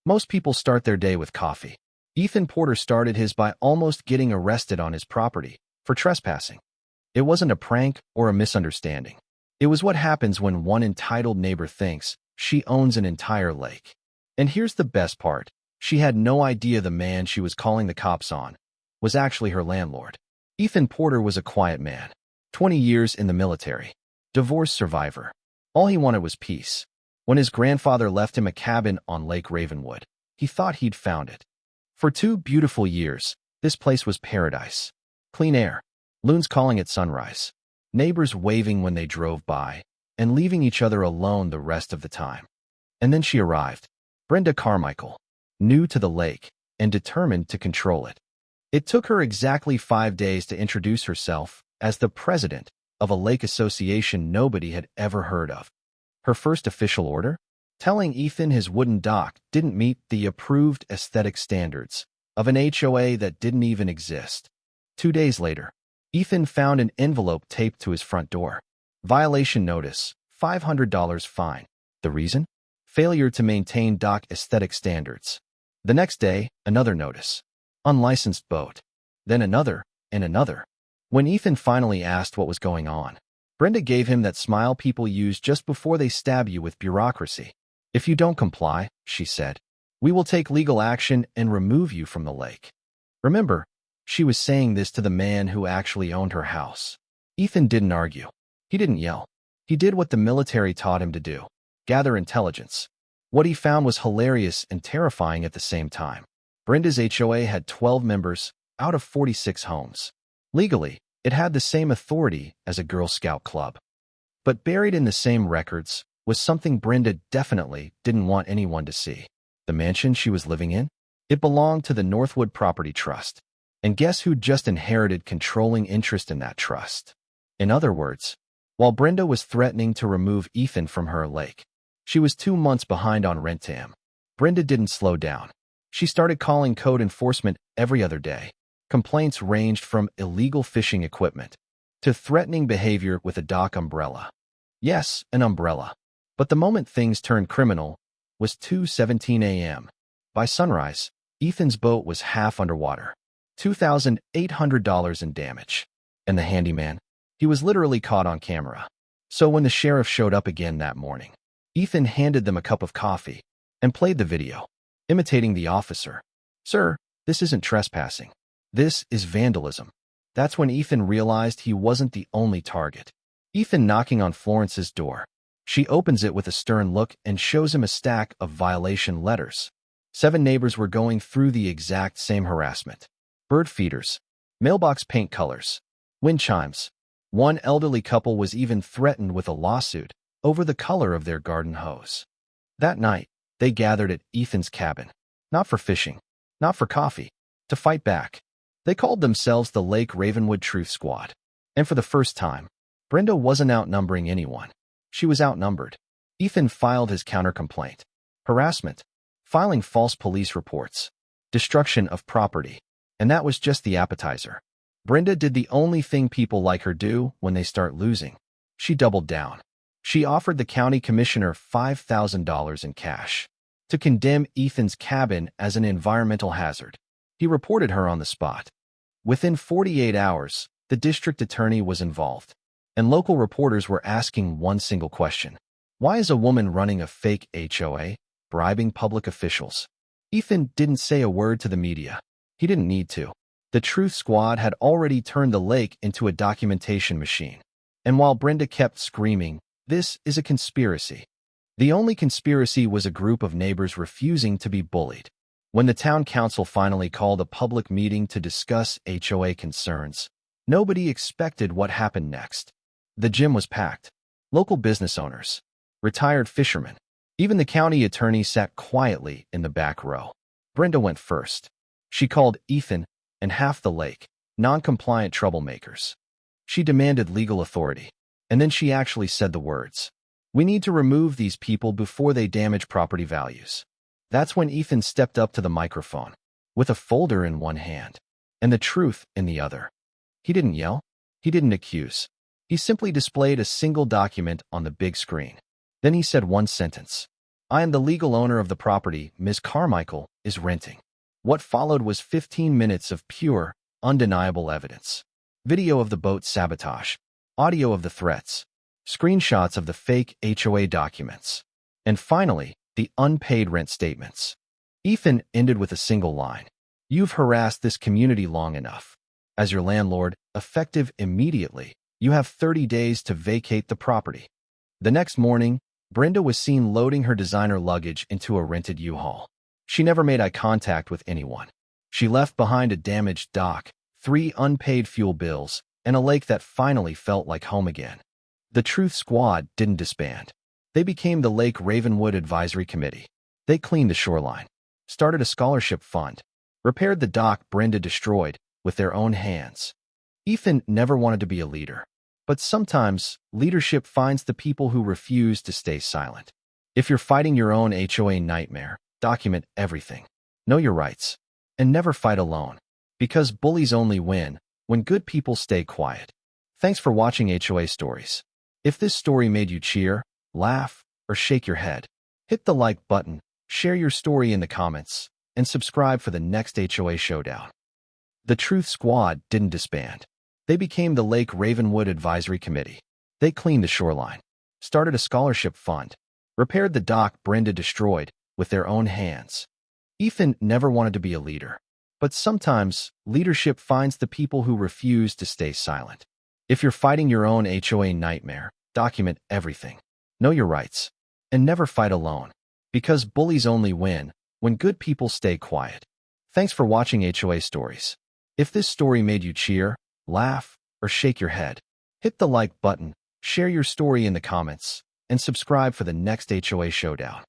Most people start their day with coffee. Ethan Porter started his by almost getting arrested on his property for trespassing. It wasn't a prank or a misunderstanding. It was what happens when one entitled neighbor thinks she owns an entire lake. And here's the best part. She had no idea the man she was calling the cops on was actually her landlord. Ethan Porter was a quiet man, 20 years in the military, divorce survivor. All he wanted was peace. When his grandfather left him a cabin on Lake Ravenwood, he thought he'd found it. For 2 beautiful years, this place was paradise. Clean air, loons calling at sunrise, neighbors waving when they drove by, and leaving each other alone the rest of the time. And then she arrived, Brenda Carmichael, new to the lake and determined to control it. It took her exactly 5 days to introduce herself as the president of a lake association nobody had ever heard of. Her first official order? Telling Ethan his wooden dock didn't meet the approved aesthetic standards of an HOA that didn't even exist. 2 days later, Ethan found an envelope taped to his front door. Violation notice, $500 fine. The reason? Failure to maintain dock aesthetic standards. The next day, another notice. Unlicensed boat. Then another, and another. When Ethan finally asked what was going on, Brenda gave him that smile people use just before they stab you with bureaucracy. If you don't comply, she said, we will take legal action and remove you from the lake. Remember, she was saying this to the man who actually owned her house. Ethan didn't argue. He didn't yell. He did what the military taught him to do. Gather intelligence. What he found was hilarious and terrifying at the same time. Brenda's HOA had 12 members out of 46 homes. Legally, it had the same authority as a Girl Scout club. But buried in the same records was something Brenda definitely didn't want anyone to see. The mansion she was living in? It belonged to the Northwood Property Trust. And guess who just inherited controlling interest in that trust? In other words, while Brenda was threatening to remove Ethan from her lake, she was 2 months behind on rent to him. Brenda didn't slow down. She started calling code enforcement every other day. Complaints ranged from illegal fishing equipment to threatening behavior with a dock umbrella. Yes, an umbrella. But the moment things turned criminal was 2:17 a.m. By sunrise, Ethan's boat was half underwater. $2,800 in damage. And the handyman? He was literally caught on camera. So when the sheriff showed up again that morning, Ethan handed them a cup of coffee and played the video, imitating the officer. Sir, this isn't trespassing. This is vandalism. That's when Ethan realized he wasn't the only target. Ethan knocking on Florence's door. She opens it with a stern look and shows him a stack of violation letters. 7 neighbors were going through the exact same harassment. Bird feeders, mailbox paint colors, wind chimes. One elderly couple was even threatened with a lawsuit over the color of their garden hose. That night, they gathered at Ethan's cabin. Not for fishing, not for coffee, to fight back. They called themselves the Lake Ravenwood Truth Squad. And for the first time, Brenda wasn't outnumbering anyone. She was outnumbered. Ethan filed his counter-complaint. Harassment, filing false police reports, destruction of property. And that was just the appetizer. Brenda did the only thing people like her do when they start losing. She doubled down. She offered the county commissioner $5,000 in cash to condemn Ethan's cabin as an environmental hazard. He reported her on the spot. Within 48 hours, the district attorney was involved, and local reporters were asking one single question. Why is a woman running a fake HOA bribing public officials? Ethan didn't say a word to the media. He didn't need to. The Truth Squad had already turned the lake into a documentation machine. And while Brenda kept screaming, "This is a conspiracy," the only conspiracy was a group of neighbors refusing to be bullied. When the town council finally called a public meeting to discuss HOA concerns, nobody expected what happened next. The gym was packed. Local business owners, retired fishermen, even the county attorney sat quietly in the back row. Brenda went first. She called Ethan and half the lake non-compliant troublemakers. She demanded legal authority. And then she actually said the words, "We need to remove these people before they damage property values." That's when Ethan stepped up to the microphone, with a folder in one hand and the truth in the other. He didn't yell. He didn't accuse. He simply displayed a single document on the big screen. Then he said one sentence. I am the legal owner of the property Ms. Carmichael is renting. What followed was 15 minutes of pure, undeniable evidence. Video of the boat sabotage, audio of the threats, screenshots of the fake HOA documents, and finally, the unpaid rent statements. Ethan ended with a single line. You've harassed this community long enough. As your landlord, effective immediately, you have 30 days to vacate the property. The next morning, Brenda was seen loading her designer luggage into a rented U-Haul. She never made eye contact with anyone. She left behind a damaged dock, 3 unpaid fuel bills, and a lake that finally felt like home again. The Truth Squad didn't disband. They became the Lake Ravenwood Advisory Committee. They cleaned the shoreline, started a scholarship fund, repaired the dock Brenda destroyed with their own hands. Ethan never wanted to be a leader, but sometimes leadership finds the people who refuse to stay silent. If you're fighting your own HOA nightmare, document everything. Know your rights, and never fight alone, because bullies only win when good people stay quiet. Thanks for watching HOA Stories. If this story made you cheer, laugh, or shake your head, hit the like button, share your story in the comments, and subscribe for the next HOA Showdown. The Truth Squad didn't disband. They became the Lake Ravenwood Advisory Committee. They cleaned the shoreline, started a scholarship fund, repaired the dock Brenda destroyed with their own hands. Ethan never wanted to be a leader, but sometimes leadership finds the people who refuse to stay silent. If you're fighting your own HOA nightmare, document everything. Know your rights, and never fight alone, because bullies only win when good people stay quiet. Thanks for watching HOA Stories. If this story made you cheer, laugh, or shake your head, hit the like button, share your story in the comments, and subscribe for the next HOA Showdown.